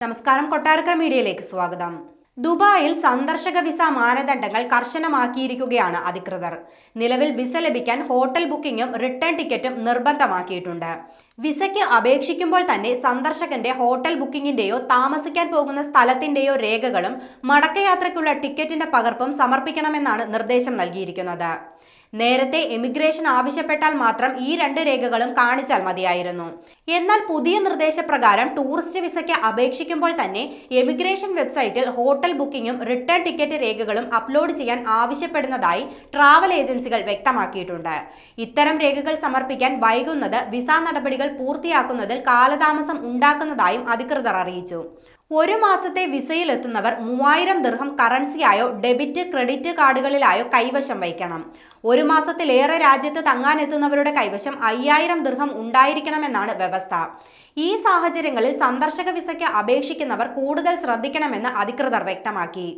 നമസ്കാരം, കൊട്ടാരക്കര മീഡിയയിലേക്ക് സ്വാഗതം. ദുബായിൽ സന്ദർശക വിസ മാനദണ്ഡങ്ങൾ കർശനമാക്കിയിരിക്കുകയാണ് അധികൃതർ. നിലവിൽ വിസ ലഭിക്കാൻ ഹോട്ടൽ ബുക്കിംഗും റിട്ടേൺ ടിക്കറ്റും നിർബന്ധമാക്കിയിട്ടുണ്ട്. വിസയ്ക്ക് അപേക്ഷിക്കുമ്പോൾ തന്നെ സന്ദർശകന്റെ ഹോട്ടൽ ബുക്കിംഗിന്റെയോ താമസിക്കാൻ പോകുന്ന സ്ഥലത്തിന്റെയോ രേഖകളും മടക്കയാത്രയ്ക്കുള്ള ടിക്കറ്റിന്റെ പകർപ്പും സമർപ്പിക്കണമെന്നാണ് നിർദ്ദേശം നൽകിയിരിക്കുന്നത്. നേരത്തെ എമിഗ്രേഷൻ ആവശ്യപ്പെട്ടാൽ മാത്രം ഈ രണ്ട് രേഖകളും കാണിച്ചാൽ മതിയായിരുന്നു. എന്നാൽ പുതിയ നിർദ്ദേശപ്രകാരം ടൂറിസ്റ്റ് വിസയ്ക്ക് അപേക്ഷിക്കുമ്പോൾ തന്നെ എമിഗ്രേഷൻ വെബ്സൈറ്റിൽ ഹോട്ടൽ ബുക്കിംഗും റിട്ടേൺ ടിക്കറ്റ് രേഖകളും അപ്ലോഡ് ചെയ്യാൻ ആവശ്യപ്പെടുന്നതായി ട്രാവൽ ഏജൻസികൾ വ്യക്തമാക്കിയിട്ടുണ്ട്. ഇത്തരം രേഖകൾ സമർപ്പിക്കാൻ വൈകുന്നത് വിസ നടപടികൾ പൂർത്തിയാക്കുന്നതിൽ കാലതാമസം ഉണ്ടാക്കുന്നതായും അധികൃതർ അറിയിച്ചു. ഒരു മാസത്തെ വിസയിലെത്തുന്നവർ 3000 ദിർഹം കറൻസിയായോ ഡെബിറ്റ് ക്രെഡിറ്റ് കാർഡുകളിലായോ കൈവശം വയ്ക്കണം. ഒരു മാസത്തിലേറെ രാജ്യത്ത് തങ്ങാനെത്തുന്നവരുടെ കൈവശം 5000 ദിർഹം ഉണ്ടായിരിക്കണമെന്നാണ് വ്യവസ്ഥ. ഈ സാഹചര്യങ്ങളിൽ സന്ദർശക വിസയ്ക്ക് അപേക്ഷിക്കുന്നവർ കൂടുതൽ ശ്രദ്ധിക്കണമെന്ന് അധികൃതർ വ്യക്തമാക്കി.